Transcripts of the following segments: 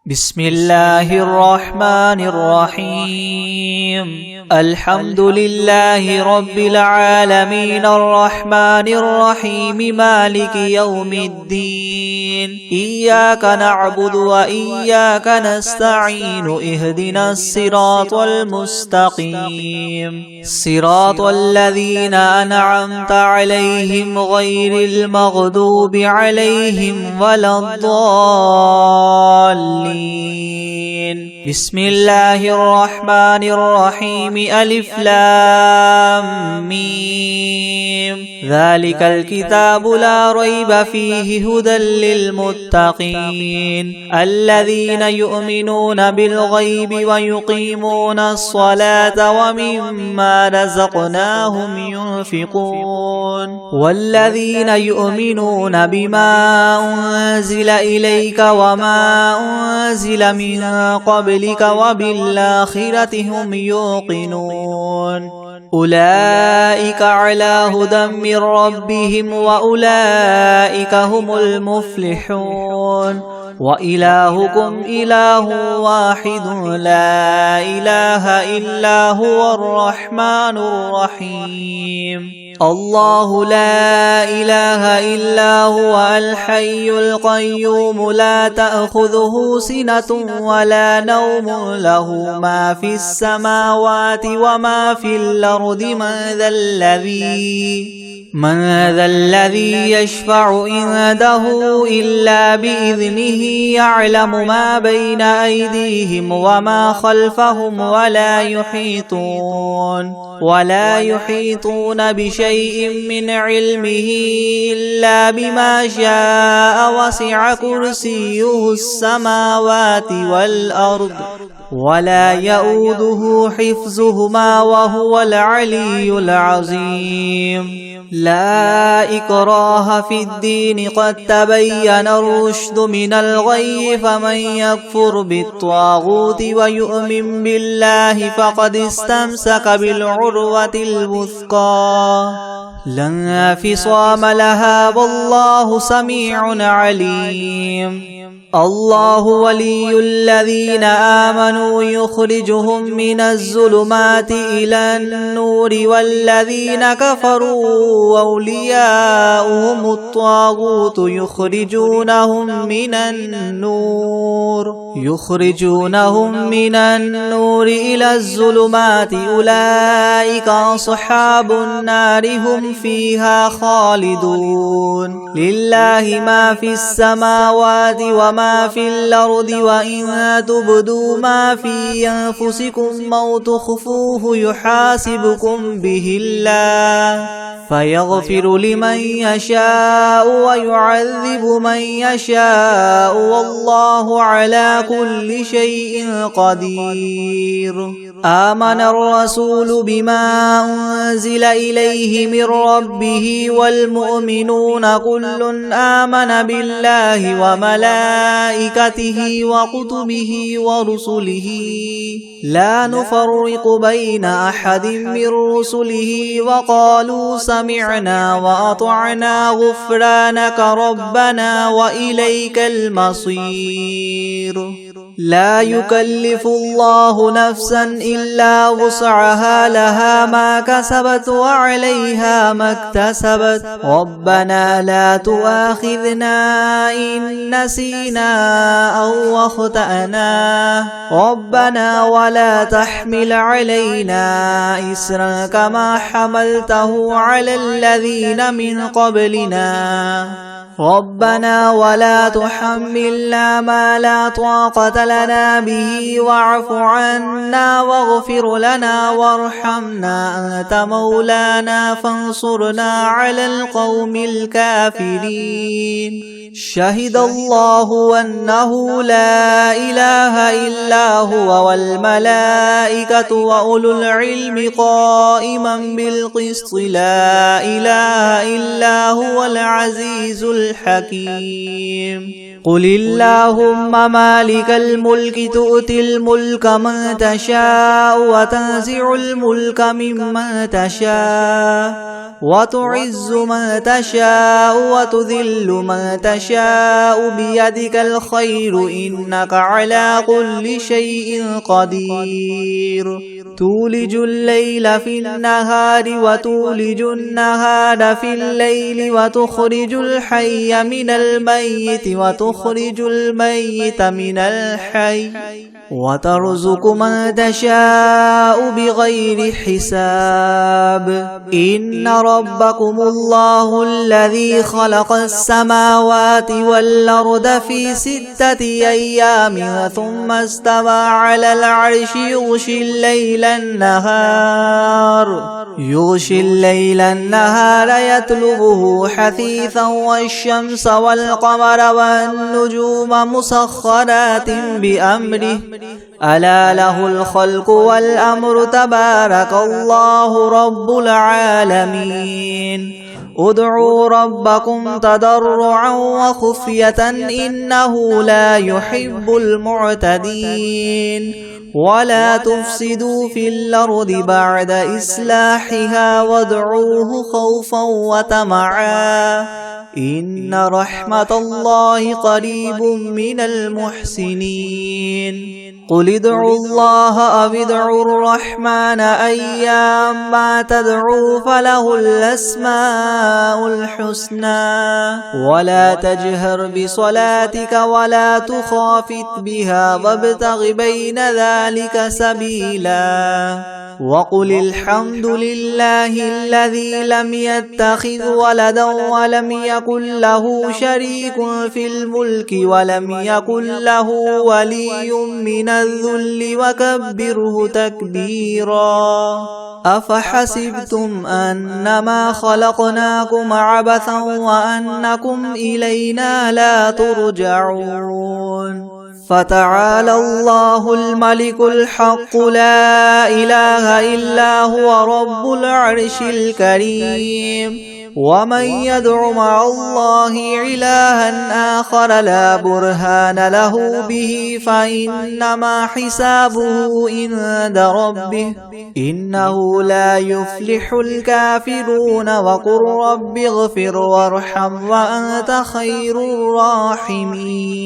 بسم الله الرحمن الرحيم. الحمد لله رب العالمين الرحمن الرحيم مالك يوم الدين. إياك نعبد وإياك نستعين. اهدنا الصراط المستقيم صراط الذين أنعمت عليهم غير المغضوب عليهم ولا الضالين. بسم الله الرحمن الرحيم. ألف لام ميم. ذلك الكتاب لا ريب فيه هدى للمتقين الذين يؤمنون بالغيب ويقيمون الصلاة ومما رزقناهم ينفقون والذين يؤمنون بما أنزل إليك وما أنزل من قبلك وبالآخرة هم يوقنون أولئك على هدى من ربهم وأولئك هم المفلحون. وإلهكم إله واحد لا إله إلا هو الرحمن الرحيم. الله لا إله إلا هو الحي القيوم لا تأخذه سنة ولا نوم له ما في السماوات وما في الأرض. من ذا الذي يشفع عنده إلا بإذنه يعلم ما بين أيديهم وما خلفهم ولا يحيطون بشيء من علمه إلا بما شاء. وسع كرسيه السماوات والأرض ولا يؤوده حفظهما وهو العلي العظيم. لا إكراه في الدين قد تبين الرشد من الغي. فمن يكفر بالطاغوت ويؤمن بالله فقد استمسك بالعروة الوثقى لا انفصام لها والله سميع عليم. الله ولي الذين آمنوا يخرجهم من الظلمات إلى النور والذين كفروا أولياؤهم الطاغوت يخرجونهم من النور إلى الظلمات. أولئك أصحاب النار هم فيها خالدون. لله ما في السماوات وما في الأرض وإن تبدوا ما في أنفسكم أو تخفوه يحاسبكم به الله فيغفر لمن يشاء ويعذب من يشاء والله على كل شيء قدير. آمن الرسول بما أنزل إليه من ربه والمؤمنون كل آمن بالله وملائكته وكتبه ورسله لا نفرق بين أحد من رسله وقالوا سمعنا وأطعنا غفرانك ربنا وإليك المصير. لا يكلف الله نفسا إلا وسعها لها ما كسبت وعليها ما اكتسبت. ربنا لا تؤاخذنا إن نسينا أو أخطأنا. ربنا ولا تحمل علينا إسرا كما حملته على الذين من قبلنا. ربنا ولا تحملنا ما لا طاقة لنا به واعف عنا واغفر لنا وارحمنا أنت مولانا فانصرنا على القوم الكافرين. شهد الله أنه لا إله إلا هو والملائكة وأولو العلم قائما بالقسط. لا إله إلا هو العزيز الحكيم. قل اللهم مالك الملك تؤتي الملك من تشاء وتنزع الملك ممن تشاء وتعز من تشاء وتذل من تشاء بيدك الخير إنك على كل شيء قدير تولج الليل في النهار وتولج النهار في الليل وتخرج الحي من الميت وتخرج الميت من الحي وترزق من تشاء بغير حساب إن ربكم الله الذي خلق السماوات والأرض في 6 أيام ثم استوى على العرش يغشي الليل النهار يطلبه حثيثا والشمس والقمر والنجوم مسخرات بأمره ألا له الخلق والأمر تبارك الله رب العالمين ادعوا ربكم تضرعا وخفية إنه لا يحب المعتدين ولا تفسدوا في الأرض بعد إصلاحها وادعوه خوفا وطمعا إن رحمة الله قريب من المحسنين قل ادعوا الله أو ادعوا الرحمن أيما تدعوا فله الأسماء الحسنى ولا تجهر بصلاتك ولا تخافت بها وابتغ بين ذلك سبيلا وقل الحمد لله الذي لم يتخذ ولدا ولم يكن له شريك في الملك ولم يكن له ولي من الذل وكبره تكبيرا أفحسبتم أنما خلقناكم عبثا وأنكم إلينا لا ترجعون فتعالى الله الملك الحق لا إله إلا هو رب العرش الكريم ومن يدع مع الله إلها آخر لا برهان له به فإنما حسابه عند ربه إنه لا يفلح الكافرون وقل رب اغفر وارحم وأنت خير الراحمين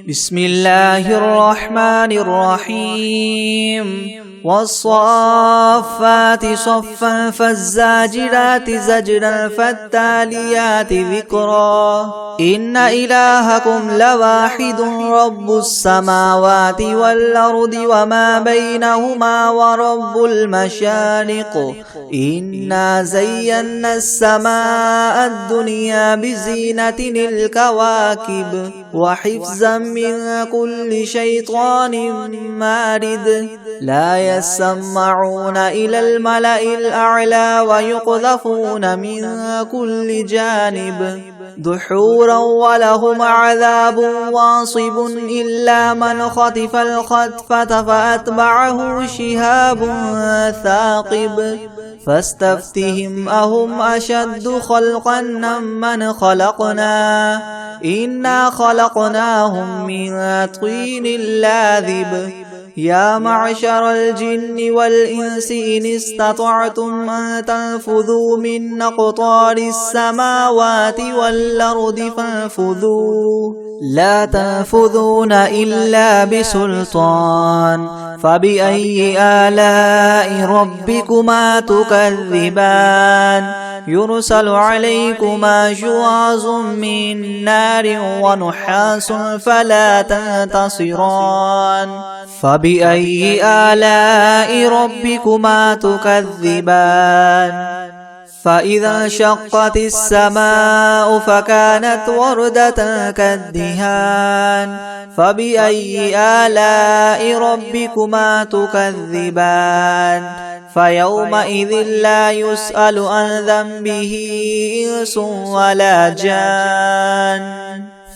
بسم الله الرحمن الرحيم والصافات صفا فالزاجرات زجرا فالتاليات ذكرا إن إلهكم لواحد رب السماوات والأرض وما بينهما ورب المشارق إنا زينا السماء الدنيا بزينة الكواكب وحفظا من كل شيطان مارد لا يسمعون إلى الملأ الأعلى ويقذفون من كل جانب دحورا ولهم عذاب واصب إلا من خطف الخطفة فأتبعه شهاب ثاقب فاستفتهم أهم أشد خلقا من خلقنا إنا خلقناهم من طين لاذب يا معشر الجن والإنس إن استطعتم أن تنفذوا من أقطار السماوات والأرض فانفذوا لا تنفذون إلا بسلطان فبأي آلاء ربكما تكذبان يرسل عليكما شواظ من نار ونحاس فلا تنتصران فبأي آلاء ربكما تكذبان فإذا انشقت السماء فكانت وردة كالدهان فبأي آلاء ربكما تكذبان فيومئذ لا يسأل عن ذنبه إنس ولا جان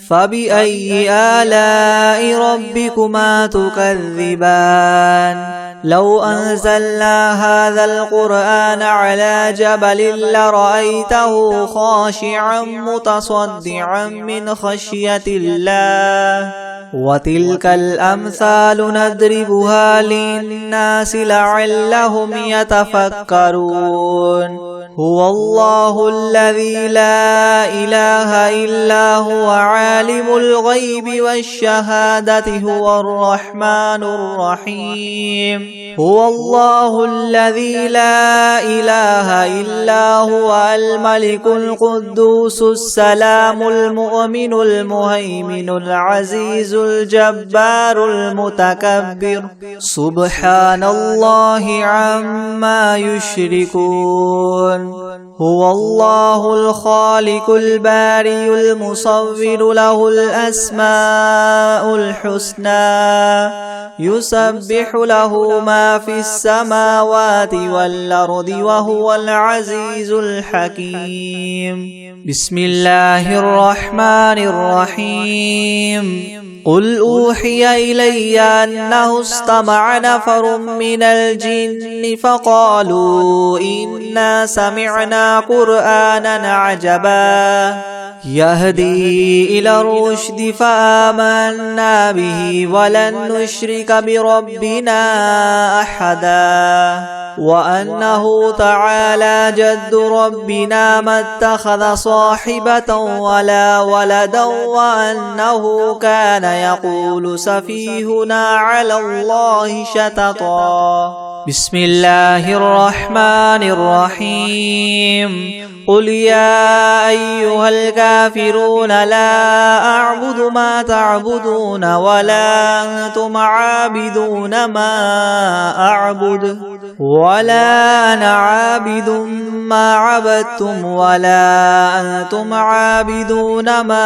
فبأي آلاء ربكما تكذبان لو أنزلنا هذا القرآن على جبل لرأيته خاشعا متصدعا من خشية الله وتلك الأمثال نضربها للناس لعلهم يتفكرون هو الله الذي لا إله إلا هو عالم الغيب والشهادة هو الرحمن الرحيم هو الله الذي لا إله إلا هو الملك القدوس السلام المؤمن المهيمن العزيز الجبار المتكبر سبحان الله عما يشركون هو الله الخالق البارئ المصور له الأسماء الحسنى يسبح له ما في السماوات والأرض وهو العزيز الحكيم بسم الله الرحمن الرحيم قل أوحي إلي أنه استمع نفر من الجن فقالوا إنا سمعنا قرآنا عجبا يهدي إلى الرشد فآمنا به ولن نشرك بربنا أحدا وأنه تعالى جد ربنا ما اتخذ صاحبة ولا ولدا وأنه كان يقول سفيهنا على الله شططا بسم الله الرحمن الرحيم قل يا أيها الكافرون لا أعبد ما تعبدون ولا أنتم عابدون ما أعبد ولا أنا عابد ما عبدتم ولا أنتم عابدون ما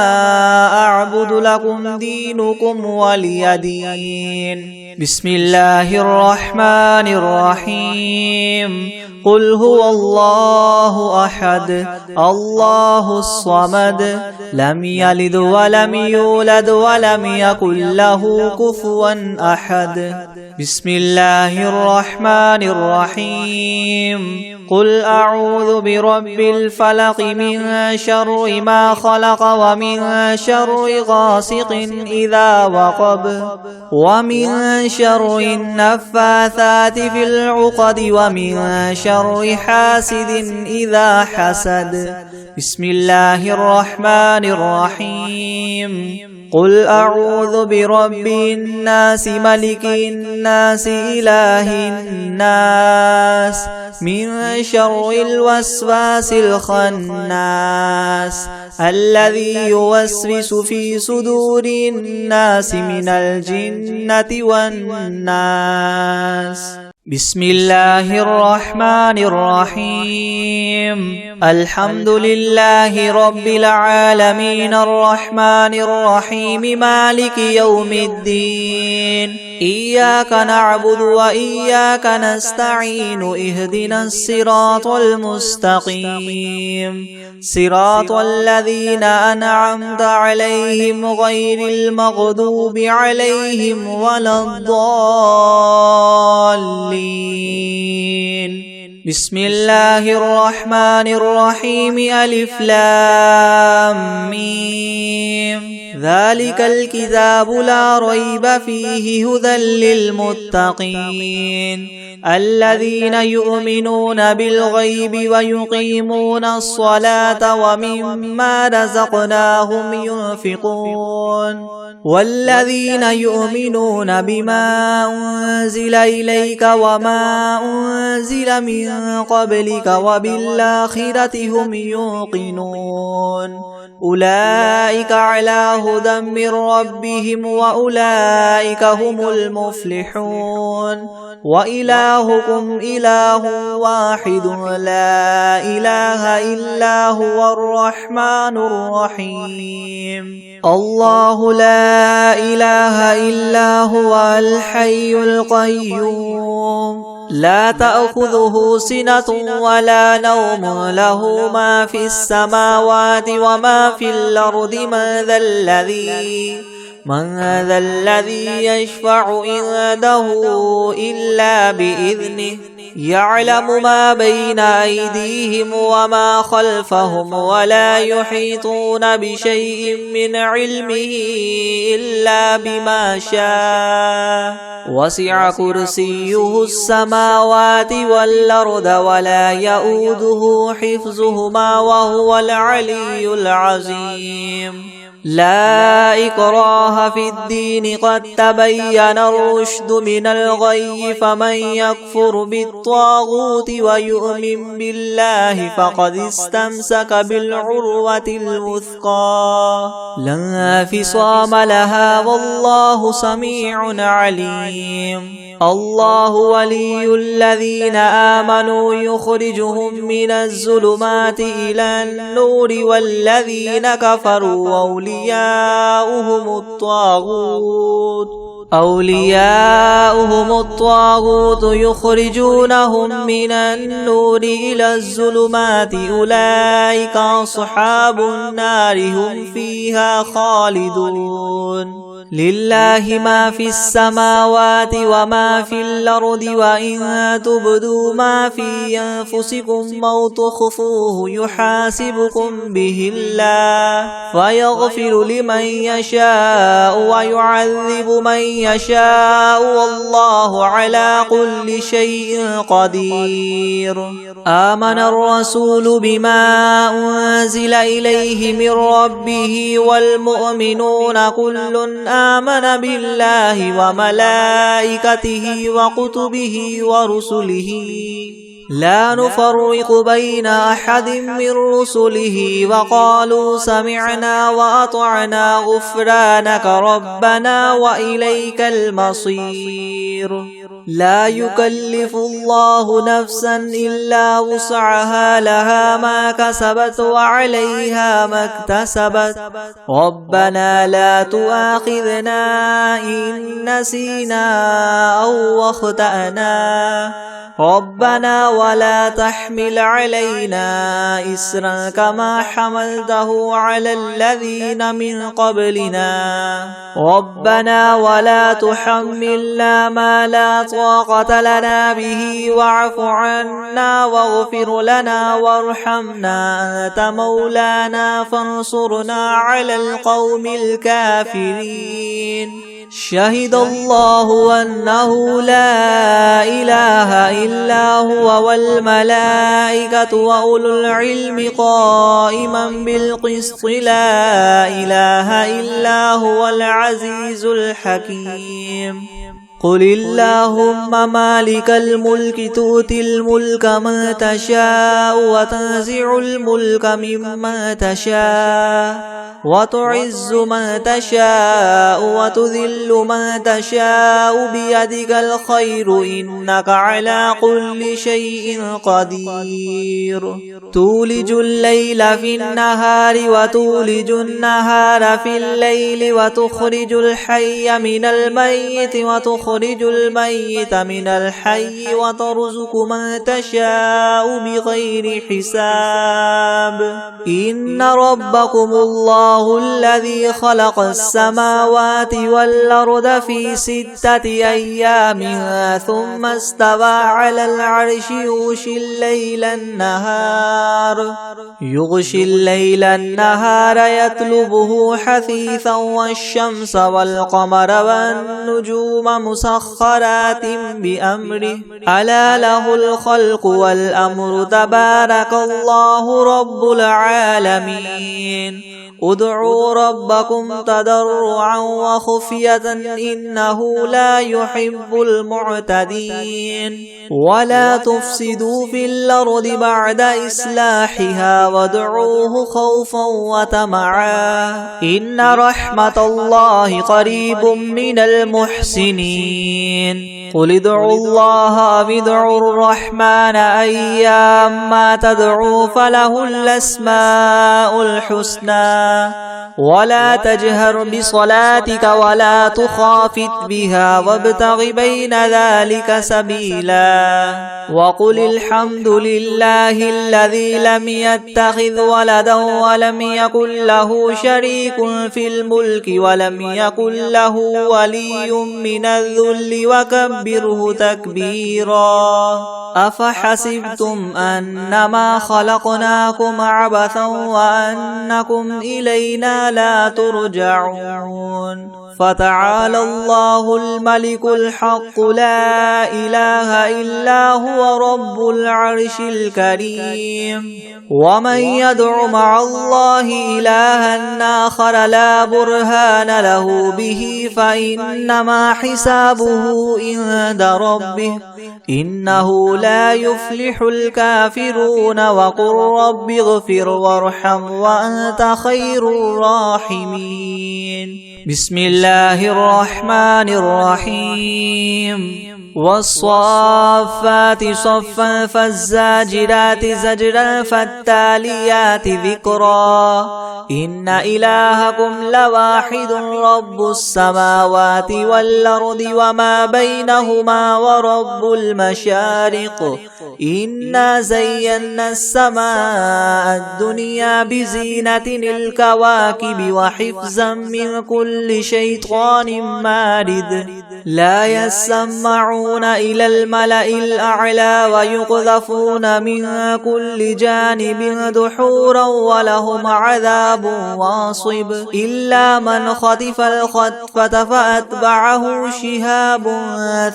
أعبد لكم دينكم ولي دين بسم الله الرحمن الرحيم قل هو الله أحد الله الصمد لم يلد ولم يولد ولم يكن له كفوا أحد بسم الله الرحمن الرحيم قل أعوذ برب الفلق من شر ما خلق ومن شر غاسق إذا وقب ومن شر النفاثات في العقد ومن شر حاسد إذا حسد بسم الله الرحمن الرحيم قل أعوذ برب الناس ملك الناس إله الناس من شر الوسواس الخناس الذي يوسوس في صدور الناس من الجنة والناس بسم الله الرحمن الرحيم الحمد لله رب العالمين الرحمن الرحيم مالك يوم الدين إياك نعبد وإياك نستعين اهدنا الصراط المستقيم صراط الذين أنعمت عليهم غير المغضوب عليهم ولا الضالين بسم الله الرحمن الرحيم ألف لام ميم ذلك الكتاب لا ريب فيه هدى للمتقين الذين يؤمنون بالغيب ويقيمون الصلاة ومما رزقناهم ينفقون والذين يؤمنون بما أنزل إليك وما أنزل من قبلك وبالآخرة هم يوقنون أولئك على هدى من ربهم وأولئك هم المفلحون وإلهكم إله واحد لا إله إلا هو الرحمن الرحيم الله لا إله إلا هو الحي القيوم لا تأخذه سنة ولا نوم له ما في السماوات وما في الأرض من ذا الذي يشفع عنده إلا بإذنه يعلم ما بين أيديهم وما خلفهم ولا يحيطون بشيء من علمه إلا بما شاء وسع كرسيه السماوات والأرض ولا يؤوده حفظهما وهو العلي العظيم لا إكراه في الدين قد تبين الرشد من الغي فمن يكفر بالطاغوت ويؤمن بالله فقد استمسك بالعروة الوثقى لا انفصام لها والله سميع عليم الله ولي الذين آمنوا يخرجهم من الظلمات إلى النور والذين كفروا أولياؤهم الطاغوت يخرجونهم من النور إلى الظلمات أولئك أصحاب النار هم فيها خالدون لله ما في السماوات وما في الأرض وإن تبدوا ما في أنفسكم أو تخفوه يحاسبكم به الله فيغفر لمن يشاء ويعذب من يشاء والله على كل شيء قدير آمن الرسول بما أنزل إليه من ربه والمؤمنون كل آمن بالله وملائكته وكتبه ورسله لا نفرق بين أحد من رسله وقالوا سمعنا وأطعنا غفرانك ربنا وإليك المصير لا يكلف الله نفسا إلا وسعها لها ما كسبت وعليها ما اكتسبت ربنا لا تؤاخذنا إن نسينا أو أخطأنا ربنا ولا تحمل علينا إسرا كما حملته على الذين من قبلنا ربنا ولا تحملنا ما لا طاقة لنا به واعف عنا واغفر لنا وارحمنا أنت مولانا فانصرنا على القوم الكافرين شهد الله أنه لا إله إلا هو والملائكة وأولو العلم قائما بالقسط لا إله إلا هو العزيز الحكيم قل اللهم مالك الملك تؤتي الملك من تشاء وتنزع الملك ممن تشاء وتعز من تشاء وتذل من تشاء بيدك الخير إنك على كل شيء قدير تولج الليل في النهار وتولج النهار في الليل وتخرج الحي من الميت وتخرج الميت من الحي وترزق من تشاء بغير حساب إن ربكم الله الذي خلق السماوات والأرض في 6 أيام ثم استوى على العرش يغشي الليل النهار يطلبه حثيثا والشمس والقمر والنجوم مسخرات بأمره ألا له الخلق والأمر تبارك الله رب العالمين ادعوا ربكم تضرعا وخفية إنه لا يحب المعتدين ولا تفسدوا في الأرض بعد إصلاحها وادعوه خوفا وطمعا إن رحمة الله قريب من المحسنين قل ادعوا الله أو ادعوا الرحمن أيما تدعوا فله الأسماء الحسنى ولا تجهر بصلاتك ولا تخافت بها وابتغ بين ذلك سبيلا وقل الحمد لله الذي لم يتخذ ولدا ولم يكن له شريك في الملك ولم يكن له ولي من الذل وكبره تكبيرا أفحسبتم أنما خلقناكم عبثا وأنكم إلينا لا ترجعون فتعالى الله الملك الحق لا إله إلا هو رب العرش الكريم ومن يدع مع الله إلها آخر لا برهان له به فإنما حسابه عند ربه إنه لا يفلح الكافرون وقل رب اغفر وارحم وأنت خير الراحمين بسم الله الرحمن الرحيم والصافات صفا فالزاجرات زجرا فالتاليات ذكرا إن إلهكم لواحد رب السماوات والأرض وما بينهما ورب المشارق إنا زينا السماء الدنيا بزينة الكواكب وحفظا من كل شيطان مارد لا يسمعون إلى الملأ الأعلى ويقذفون من كل جانب دحورا ولهم عذاب واصب إلا من خطف الخطفة فأتبعه شهاب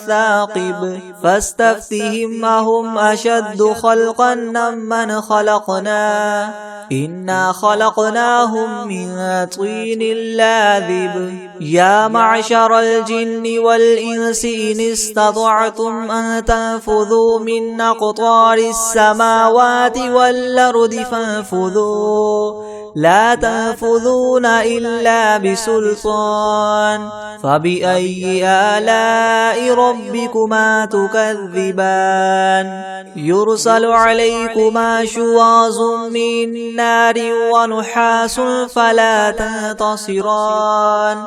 ثاقب فاستفتهم أهم أشد خلقا من خلقنا إنا خلقناهم من طين لاذب يا معشر الجن والإنس إن استطعتم أن تنفذوا من أقطار السماوات والأرض فانفذوا لا تنفذون إلا بسلطان فبأي آلاء ربكما تكذبان يرسل عليكما شواظ من نار ونحاس فلا تنتصران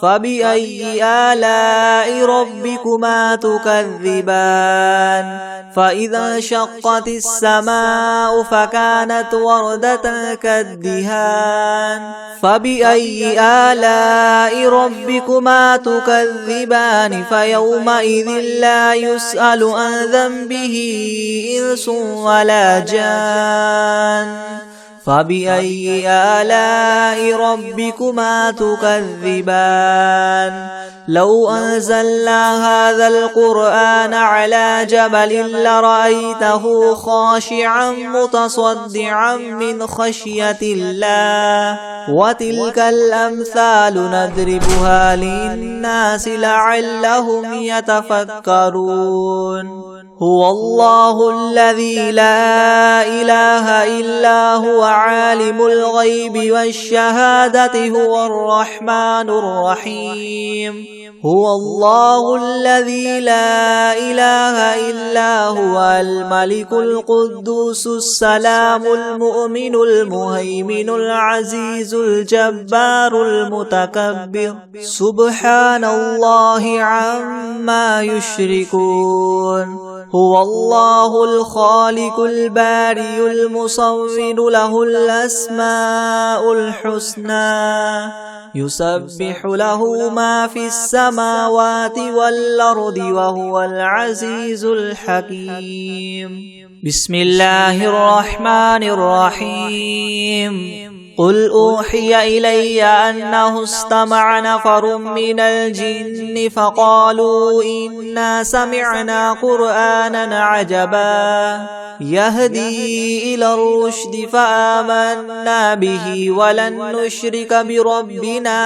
فبأي آلاء ربكما تكذبان فإذا انشقت السماء فكانت وردة كالدهان فبأي آلاء ربكما تكذبان فيومئذ لا يسأل عن ذنبه إنس ولا جان فبأي آلاء ربكما تكذبان لو أنزلنا هذا القرآن على جبل لرأيته خاشعا متصدعا من خشية الله وتلك الأمثال نضربها للناس لعلهم يتفكرون هو الله الذي لا إله إلا هو عالم الغيب والشهادة هو الرحمن الرحيم هو الله الذي لا إله إلا هو الملك القدوس السلام المؤمن المهيمن العزيز الجبار المتكبر سبحان الله عما يشركون هو الله الخالق البارئ المصور له الأسماء الحسنى يسبح له ما في السماوات والأرض وهو العزيز الحكيم بسم الله الرحمن الرحيم قل أوحي إلي أنه استمع نفر من الجن فقالوا إنا سمعنا قرآنا عجبا يهدي إلى الرشد فآمنا به ولن نشرك بربنا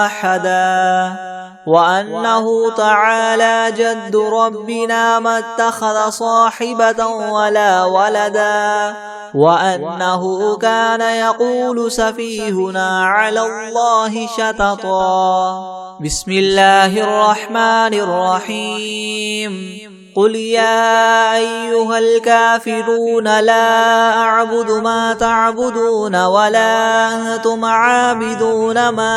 أحدا وأنه تعالى جد ربنا ما اتخذ صاحبة ولا ولدا وأنه كان يقول سفيهنا على الله شططا بسم الله الرحمن الرحيم قل يا أيها الكافرون لا أعبد ما تعبدون ولا أنتم عابدون ما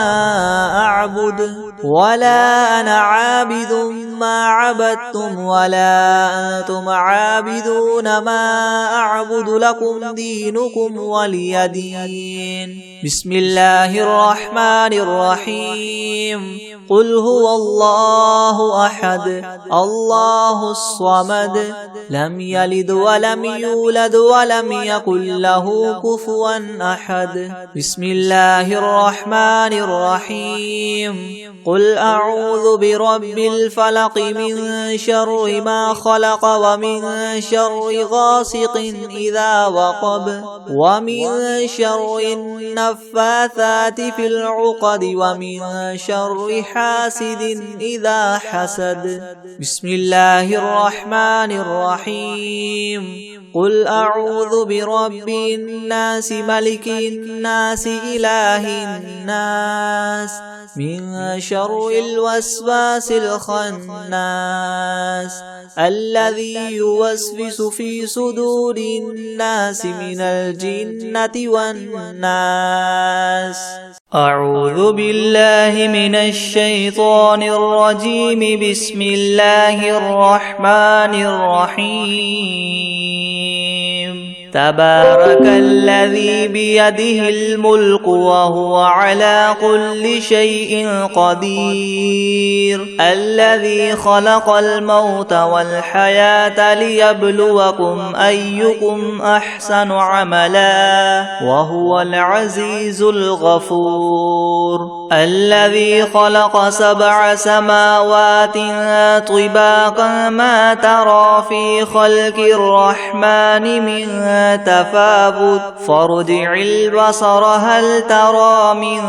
أعبد ولا أنا عابد ما عبدتم ولا أنتم عابدون ما أعبد لكم دينكم ولي دين بسم الله الرحمن الرحيم قل هو الله أحد الله الصمد لم يلد ولم يولد ولم يكن له كفوا أحد. بسم الله الرحمن الرحيم. قل أعوذ برب الفلق من شر ما خلق ومن شر غاسق إذا وقب ومن شر النفاثات في العقد ومن شر حاسد إذا حسد. بسم الله الرحمن الرحيم. قل أعوذ برب الناس ملك الناس إله الناس من شر الوسواس الخناس الذي يوسوس في صدور الناس من الجنة والناس. أعوذ بالله من الشيطان الرجيم. بسم الله الرحمن الرحيم. تبارك الذي بيده الملك وهو على كل شيء قدير. الذي خلق الموت والحياة ليبلوكم أيكم أحسن عملا وهو العزيز الغفور. الذي خلق 7 سماوات طباقا ما ترى في خلق الرحمن من تفاوت فارجع البصر هل ترى من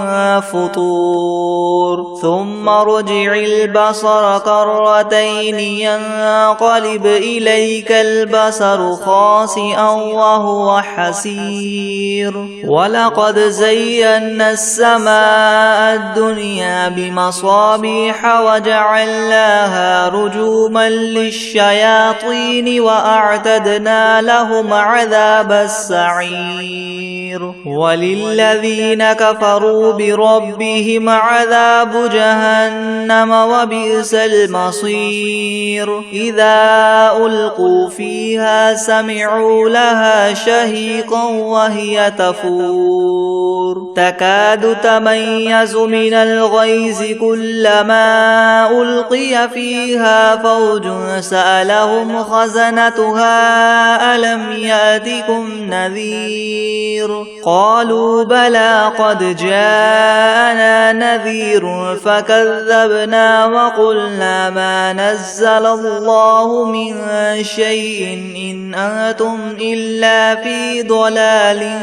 فطور ثم ارجع البصر كرتين ينقلب إليك البصر خاسئا وهو حسير. ولقد زينا السماء الدنيا بمصابيح وجعلناها رجوما للشياطين وأعتدنا لهم عذاب السعير. وللذين كفروا بربهم عذاب جهنم وبئس المصير. إذا ألقوا فيها سمعوا لها شهيقا وهي تفور تكاد تميز من الغيظ كلما ألقي فيها فوج سألهم خزنتها ألم يأتكم نذير قالوا بلى قد جاءنا نذير فكذبنا وقلنا ما نزل الله من شيء إن أنتم إلا في ضلال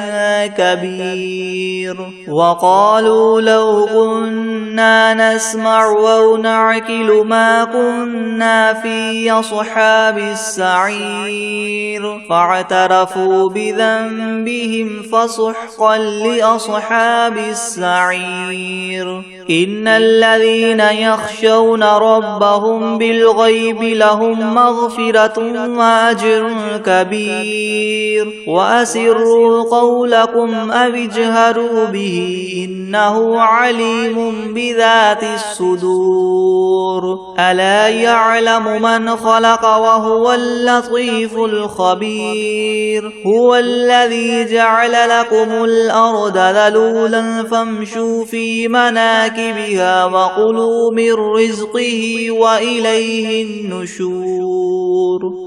كبير. وقالوا لو كنا نسمع أو نعقل ما كنا في أصحاب السعير فاعترفوا بذنبهم فسحقا لأصحاب السعير. إن الذين يخشون ربهم بالغيب لهم مغفرة وأجر كبير. وأسروا قولكم أو اجهروا به إنه عليم بذات الصدور. ألا يعلم من خلق وهو اللطيف الخبير. هو الذي جعل لكم الأرض ذلولا فامشوا في مناكبها وكلوا من رزقه وإليه النشور.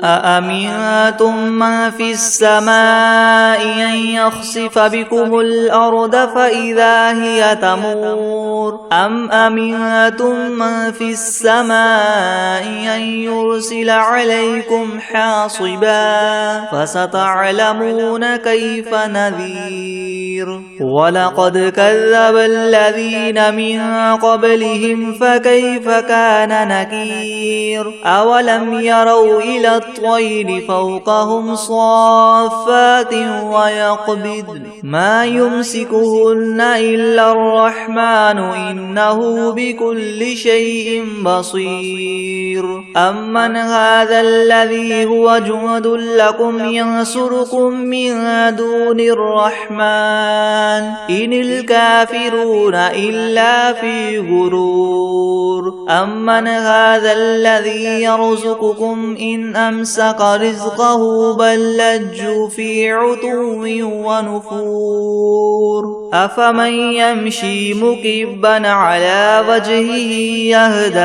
أأمنتم من في السماء أن يخسف بكم الأرض فإذا هي تمور أم أمنتم من في السماء أن يرسل عليكم حاصبا فستعلمون كيف نذير. ولقد كذب الذين من قبلهم فكيف كان نكير. أولم يروا إلى الطير فوقهم صافات ويقبضن ما يمسكهن إلا الرحمن إنه بكل شيء بصير. أمن هذا الذي هو جند لكم ينصركم من دون الرحمن إن الكافرون إلا إلا في غرور أمن هذا الذي يرزقكم إن أمسك رزقه بل لجوا في عتو ونفور أفمن يمشي مكبا على وجهه يهدى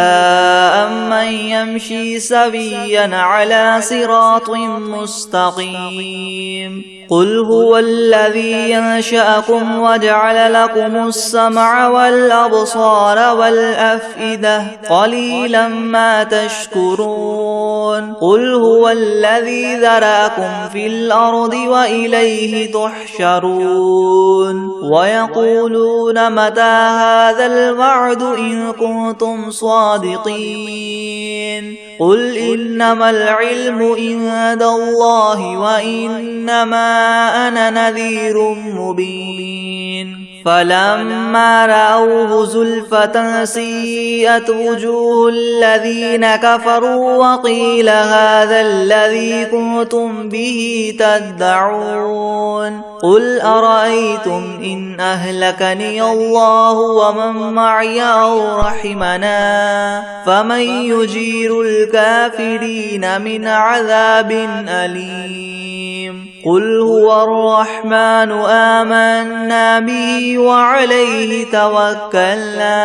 أمن يمشي سويا على صراط مستقيم قل هو الذي ينشأكم وجعل لكم السمع والأبصار والأفئدة قليلا ما تشكرون قل هو الذي ذرأكم في الأرض وإليه تحشرون ويقولون متى هذا الوعد إن كنتم صادقين قل إنما العلم عند الله وإنما أنا نذير مبين فلما رأوه زلفة سيئت وجوه الذين كفروا وقيل هذا الذي كنتم به تدعون قل أرأيتم إن أهلكني الله ومن معي أو رحمنا فمن يجير الكافرين من عذاب أليم قل هو الرحمن آمنا به وعليه توكلنا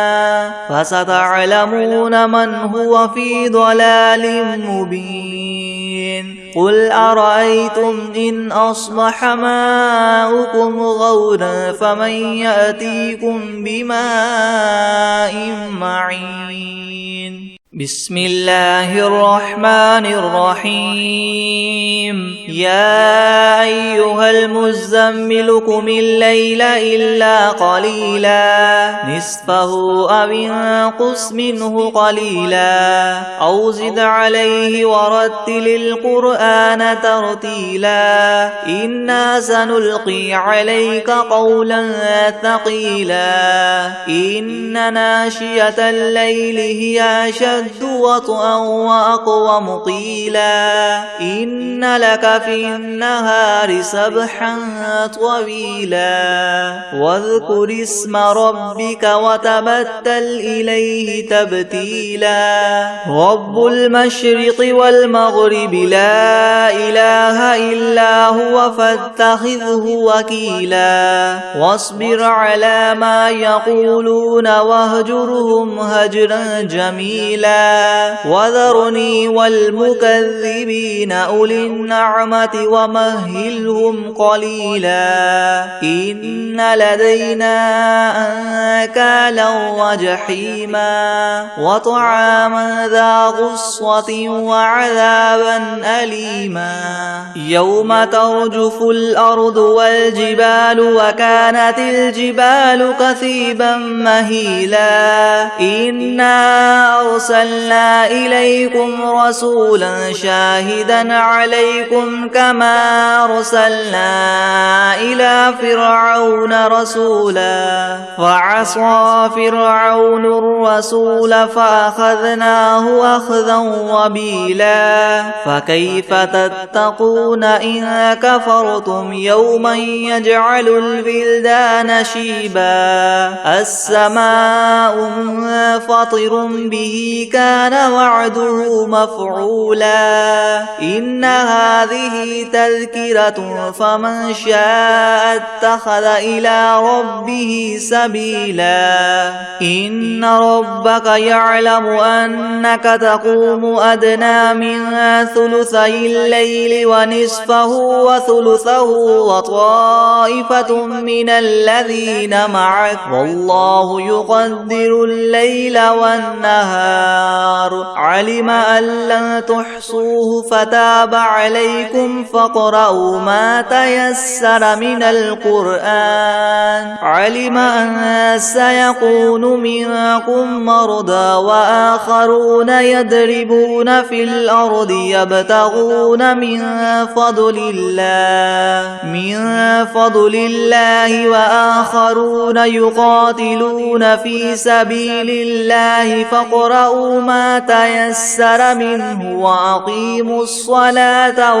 فستعلمون من هو في ضلال مبين قل أرأيتم إن أصبح ماؤكم غورا فمن يأتيكم بماء معين بسم الله الرحمن الرحيم يا أيها المزمل قم الليل إلا قليلا نصفه أو انقص منه قليلا أو زد عليه ورتل القرآن ترتيلا إنا سنلقي عليك قولا ثقيلا إن ناشئة الليل هي أشد وطئا وأقوم قيلا إن لك في النهار سبحا طويلا واذكر اسم ربك وتبتل إليه تبتيلا رب المشرق والمغرب لا إله إلا هو فاتخذه وكيلا واصبر على ما يقولون واهجرهم هجرا جميلا وذرني والمكذبين أولي النعمة ومهلهم قليلا إن لدينا أنكالا وجحيما وطعاما ذا غصة وعذابا أليما يوم ترجف الأرض والجبال وكانت الجبال كثيبا مهيلا إنا أرسلنا إليكم رسولا شاهدا عليكم كما أرسلنا إلى فرعون رسولا فعصى فرعون الرسول فأخذناه أخذا وبيلا فكيف تتقون إن كفرتم يوما يجعل البلدان شيبا السماء منفطر به كان وعده مفعولا إن هذه تذكرة فمن شاء اتخذ إلى ربه سبيلا إن ربك يعلم أنك تقوم أدنى من ثلثي الليل ونصفه وثلثه وطائفة من الذين معك والله يقدر الليل والنهار علم أن لن تحصوه فتاب عليكم فاقرؤوا ما تيسر من القرآن علم أن سيكون منكم مرضى وآخرون يضربون في الأرض يبتغون من فضل الله وآخرون يقاتلون في سبيل الله فاقرؤوا ما تيسر تيسر منه وأقيموا الصلاة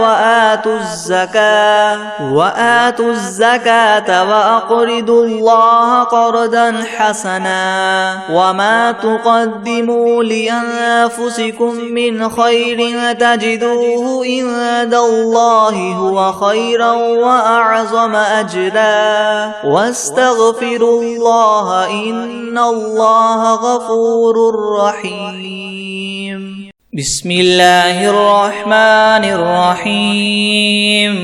وآتوا الزكاة وأقرضوا الله قرضا حسنا وما تقدموا لأنفسكم من خير تجدوه عند الله هو خيرا وأعظم أجرا واستغفروا الله إن الله غفور رحيم. بسم الله الرحمن الرحيم.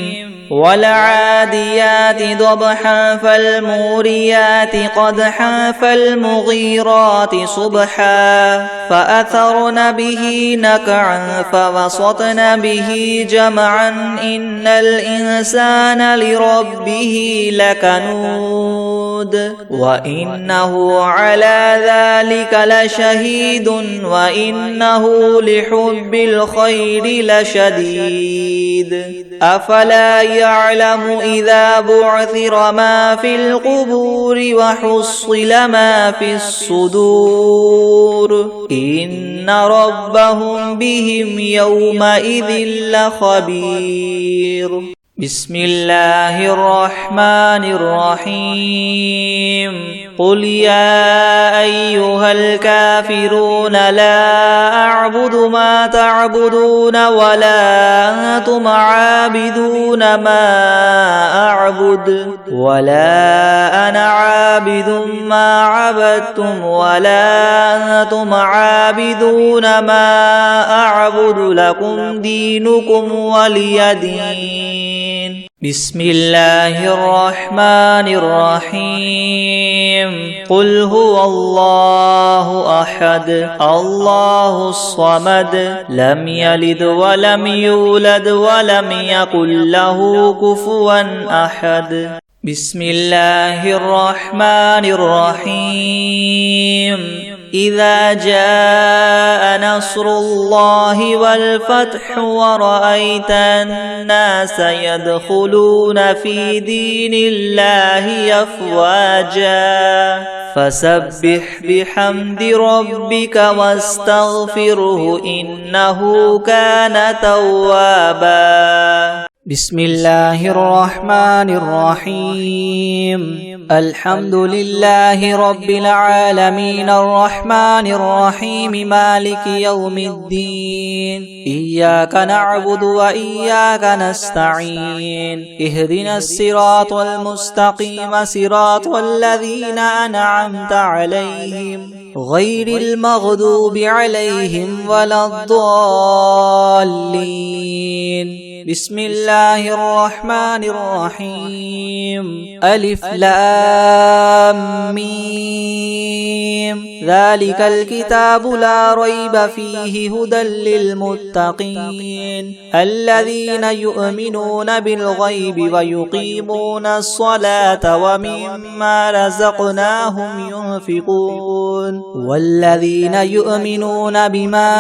والعاديات ضبحا فالموريات قدحا فالمغيرات صبحا فأثرن به نقعا فوسطن به جمعا إن الإنسان لربه لكنود وإنه على ذلك لشهيد وإنه لحب الخير لشديد. أفلا يعلم إذا بعثر ما في القبور وحصل ما في الصدور إن ربهم بهم يومئذ لخبير. بسم الله الرحمن الرحيم. قل يا أيها الكافرون لا أعبد ما تعبدون ولا أنتم عابدون ما أعبد ولا أنا عابد ما عبدتم ولا أنتم عابدون ما أعبد لكم دينكم ولي دين. بسم الله الرحمن الرحيم. قل هو الله أحد الله الصمد لم يلد ولم يولد ولم يكن له كفوا أحد. بسم الله الرحمن الرحيم. إذا جاء نصر الله والفتح ورأيت الناس يدخلون في دين الله أفواجا فسبح بحمد ربك واستغفره إنه كان توابا. بسم الله الرحمن الرحيم. الحمد لله رب العالمين الرحمن الرحيم مالك يوم الدين إياك نعبد وإياك نستعين اهدنا الصراط المستقيم صراط الذين أنعمت عليهم غير المغضوب عليهم ولا الضالين. بسم الله الرحمن الرحيم. ألف لام ميم. ذلك الكتاب لا ريب فيه هدى للمتقين الذين يؤمنون بالغيب ويقيمون الصلاة ومما رزقناهم ينفقون والذين يؤمنون بما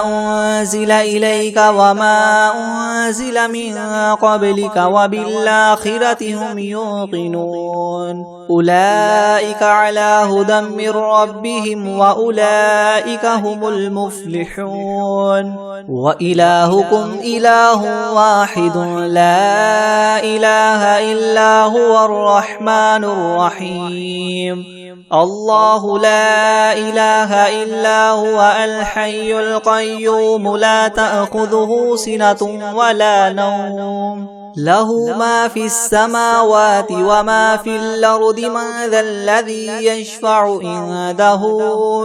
أنزل إليك وما أنزل من قبلك وبالآخرة هم يوقنون أولئك على هدى من ربهم وأولئك هم المفلحون. وإلهكم إله واحد لا إله إلا هو الرحمن الرحيم. الله لا إله إلا هو الحي القيوم لا تأخذه سنة ولا نوم له ما في السماوات وما في الأرض من ذا الذي يشفع عنده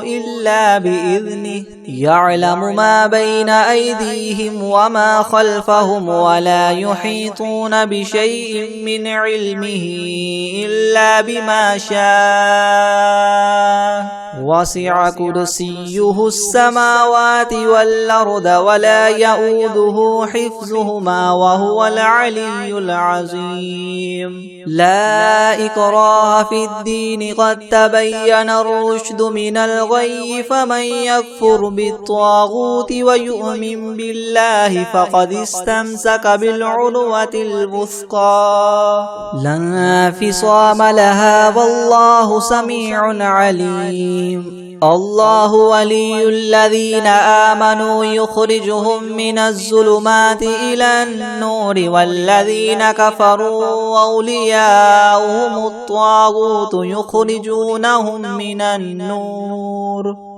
إلا بإذنه يعلم ما بين أيديهم وما خلفهم ولا يحيطون بشيء من علمه إلا بما شاء وسع كرسيه السماوات والأرض ولا يؤوده حفظهما وهو العلي العظيم. لا إكراه في الدين قد تبين الرشد من الغي فمن يكفر بالطاغوت ويؤمن بالله فقد استمسك بالعروة الوثقى لا انفصام لها والله سميع عليم. الرحيم الله ولي الذين آمنوا يخرجهم من الظلمات إلى النور والذين كفروا أولياؤهم الطاغوت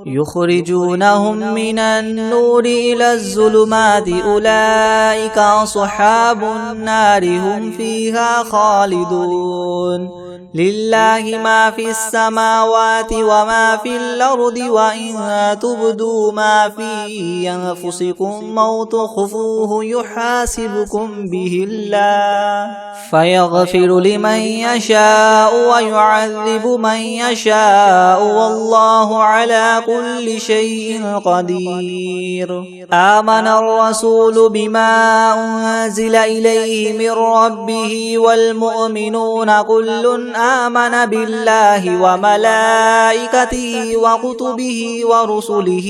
يخرجونهم من النور إلى الظلمات أولئك أصحاب النار هم فيها خالدون لله ما في السماوات وما في الأرض وإن تبدوا ما في أنفسكم أو تخفوه يحاسبكم به الله فيغفر لمن يشاء ويعذب من يشاء والله على كل شيء قدير آمن الرسول بما أنزل إليه من ربه والمؤمنون كل آمن بالله وملائكته وكتبه ورسله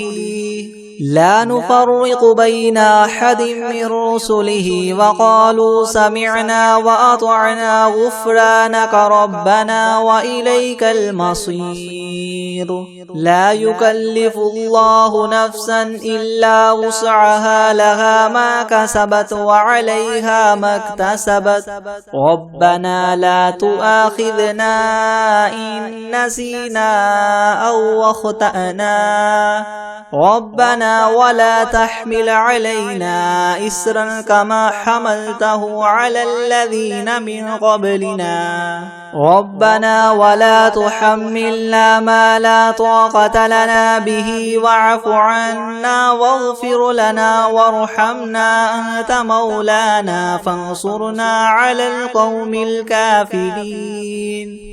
لا نفرق بين أحد من رسله وقالوا سمعنا وأطعنا غفرانك ربنا وإليك المصير لا يكلف الله نفسا إلا وسعها لها ما كسبت وعليها ما اكتسبت ربنا لا تؤاخذنا إن نسينا أو أخطأنا ربنا ولا تحمل علينا إسرا كما حملته على الذين من قبلنا ربنا ولا تحملنا ما لا طاقة لنا به واعف عنا واغفر لنا وارحمنا أنت مولانا فانصرنا على القوم الكافرين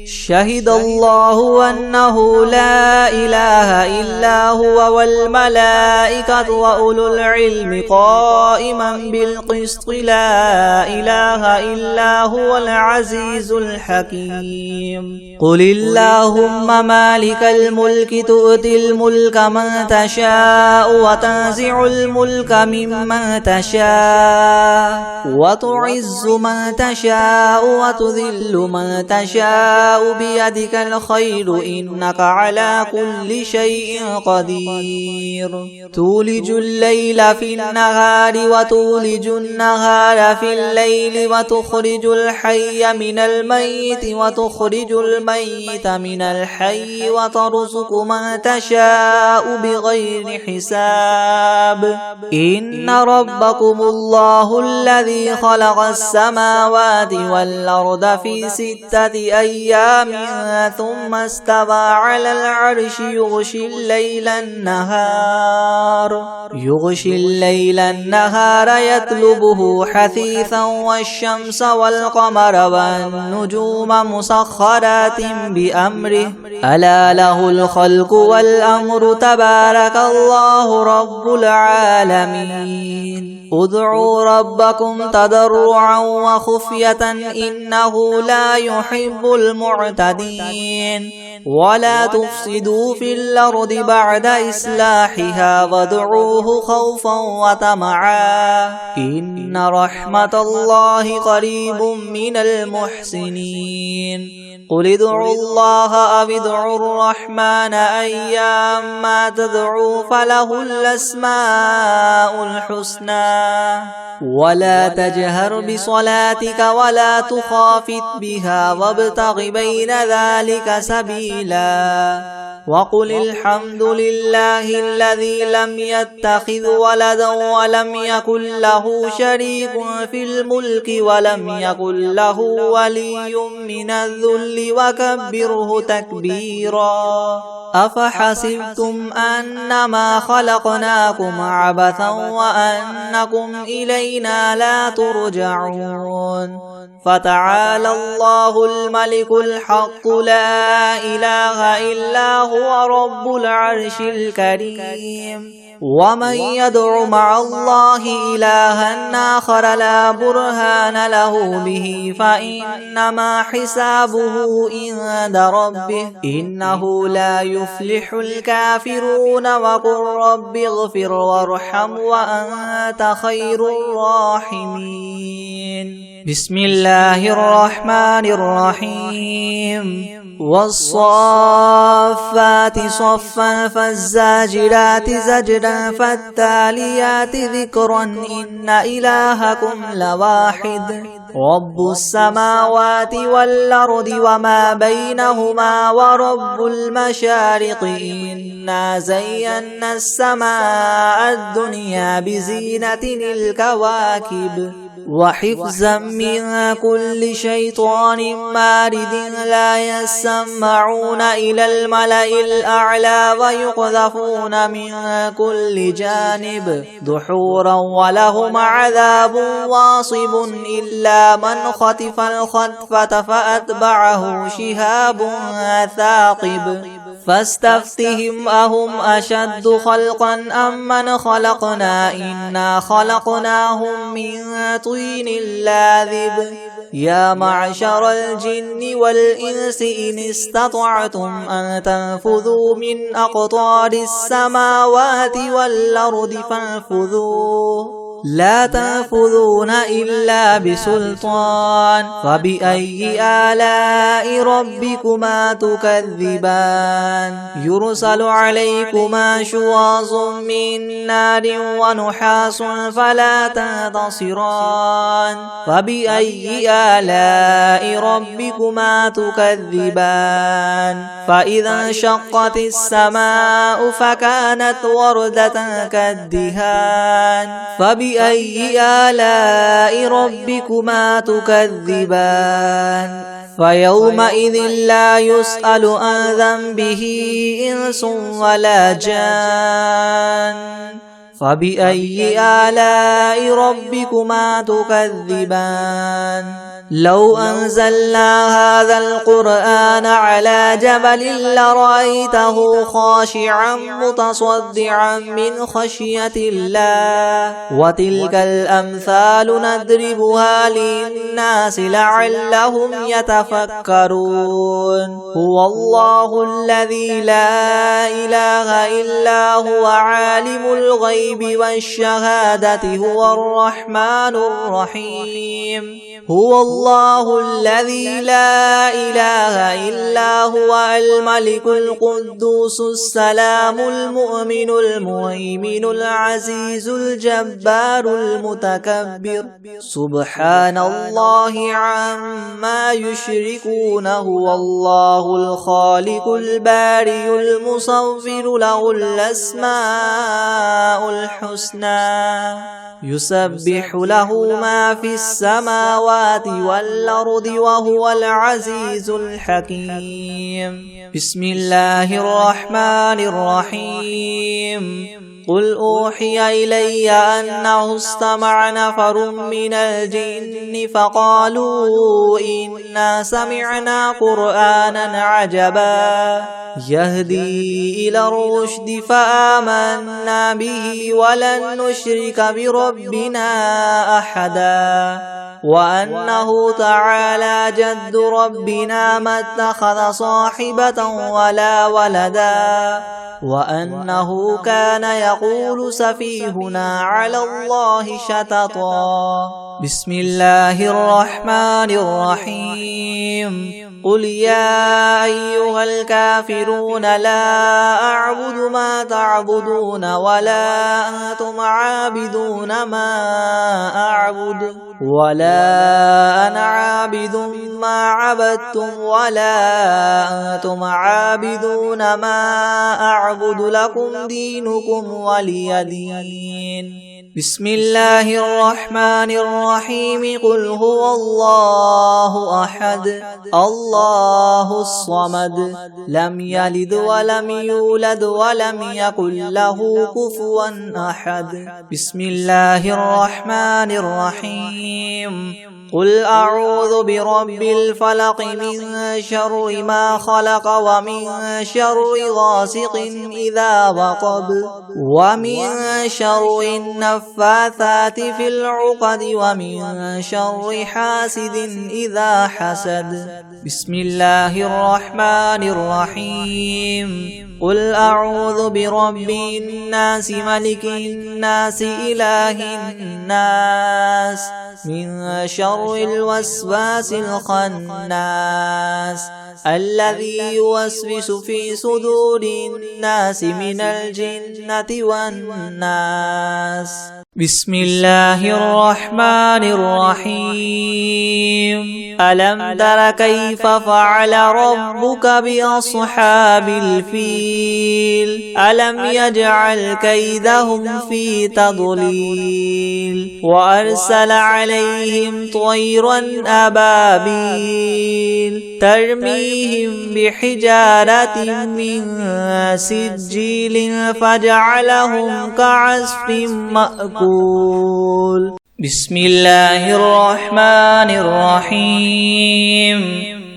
شهد الله أنه لا إله إلا هو والملائكة وأولو العلم قائما بالقسط لا إله إلا هو العزيز الحكيم قل اللهم مالك الملك تؤتي الملك من تشاء وتنزع الملك ممن تشاء وتعز من تشاء وتذل من تشاء بيدك الخير إنك على كل شيء قدير تولج الليل في النهار وتولج النهار في الليل وتخرج الحي من الميت وتخرج الميت من الحي وترزق من تشاء بغير حساب إن ربكم الله الذي خلق السماوات والأرض في 6 أيام ثم استوى على العرش يغشي الليل النهار يطلبه حثيثا والشمس والقمر والنجوم مسخرات بأمره ألا له الخلق والأمر تبارك الله رب العالمين ادعوا ربكم تضرعا وخفية إنه لا يحب المعتدين ولا تفسدوا في الأرض بعد إصلاحها وادعوه خوفا وطمعا إن رحمة الله قريب من المحسنين قل ادعوا الله أو ادعوا الرحمن أيما تدعوا فله الأسماء الحسنى ولا تجهر بصلاتك ولا تخافت بها وابتغ بين ذلك سبيلا وقل الحمد لله الذي لم يتخذ ولدا ولم يكن له شريك في الملك ولم يكن له ولي من الذل وكبره تكبيرا أفحسبتم أنما خلقناكم عبثا وأنكم إلينا لا ترجعون فتعالى الله الملك الحق لا إله إلا هو رب العرش الكريم ومن يدع مع الله إلها آخر لا برهان له به فإنما حسابه عند ربه إنه لا يفلح الكافرون وقل رب اغفر وارحم وأنت خير الراحمين بسم الله الرحمن الرحيم والصافات صفا فالزاجرات زجرا فالتاليات ذكرا إن إلهكم لواحد رب السماوات والأرض وما بينهما ورب المشارق إنا زينا السماء الدنيا بزينة الكواكب وحفظا من كل شيطان مارد لا يسمعون إلى الملأ الأعلى ويقذفون من كل جانب دحورا ولهم عذاب واصب إلا من خطف الخطفة فأتبعه شهاب ثاقب فاستفتهم أهم أشد خلقا أم من خلقنا إنا خلقناهم من طين لاذب يا معشر الجن والإنس إن استطعتم أن تنفذوا من أقطار السماوات والأرض فانفذوا لا تنفذون إلا بسلطان فبأي آلاء ربكما تكذبان يرسل عليكما شواظ من نار ونحاس فلا تنتصران فبأي آلاء ربكما تكذبان فإذا انشقت السماء فكانت وردة كالدهان فبأي آلاء ربكما تكذبان فيومئذ لا يسأل عن ذنبه إنس ولا جان فبأي آلاء ربكما تكذبان لو أنزلنا هذا القرآن على جبل لرأيته خاشعا متصدعا من خشية الله وتلك الأمثال نضربها للناس لعلهم يتفكرون هو الله الذي لا إله إلا هو عالم الغيب والشهادة هو الرحمن الرحيم هو الله الذي لا إله إلا هو الملك القدوس السلام المؤمن المهيمن العزيز الجبار المتكبر سبحان الله عما يشركون هو الله الخالق البارئ المصور له الأسماء الحسنى يسبح له ما في السماوات والأرض وهو العزيز الحكيم بسم الله الرحمن الرحيم قل أوحي إلي أنه استمع نفر من الجن فقالوا إنا سمعنا قرآنا عجبا يهدي إلى الرشد فآمنا به ولن نشرك بربنا أحدا وأنه تعالى جد ربنا ما اتخذ صاحبة ولا ولدا وأنه كان يقول سفيهنا على الله شططا بسم الله الرحمن الرحيم قل يا أيها الكافرون لا أعبد ما تعبدون ولا أنتم عابدون ما أعبد ولا أنا عابد ما عبدتم ولا أنتم عابدون ما أعبد لكم دينكم ولي دين بسم الله الرحمن الرحيم قل هو الله أحد الله الصمد لم يلد ولم يولد ولم يكن له كفوا أحد بسم الله الرحمن الرحيم قل أعوذ برب الفلق من شر ما خلق ومن شر غاسق إذا وقب ومن شر النفاثات في العقد ومن شر حاسد إذا حسد بسم الله الرحمن الرحيم قل أعوذ برب الناس ملك الناس إله الناس من شر الوسواس الخناس الذي يوسوس في صدور الناس من الجنة والناس. بسم الله الرحمن الرحيم. ألم تر كيف فعل ربك بأصحاب الفيل؟ ألم يجعل كيدهم في تضليل وأرسل عليهم طيرا أبابيل ترميهم بحجارة من سجيل فجعلهم كعصف مأكول. بسم الله الرحمن الرحيم.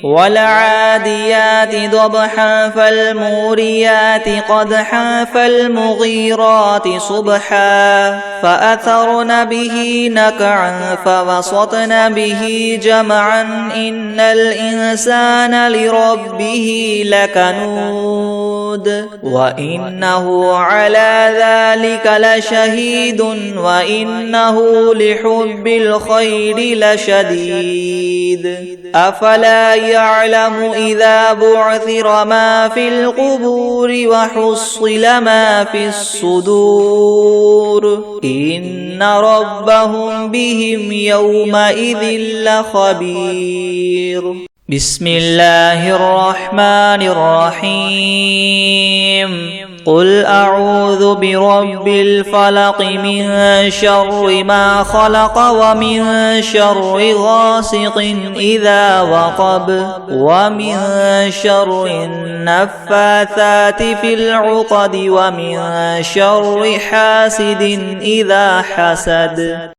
والعاديات ضبحا فالموريات قدحا فالمغيرات صبحا فأثرن به نقعا فوسطن به جمعا إن الإنسان لربه لكنود وإنه على ذلك لشهيد وإنه لحب الخير لشديد. أفلا يعلم إذا بعثر ما في القبور وحصل ما في الصدور إن ربهم بهم يومئذ لخبير. بسم الله الرحمن الرحيم. قل أعوذ برب الفلق من شر ما خلق ومن شر غاسق إذا وقب ومن شر النفاثات في العقد ومن شر حاسد إذا حسد.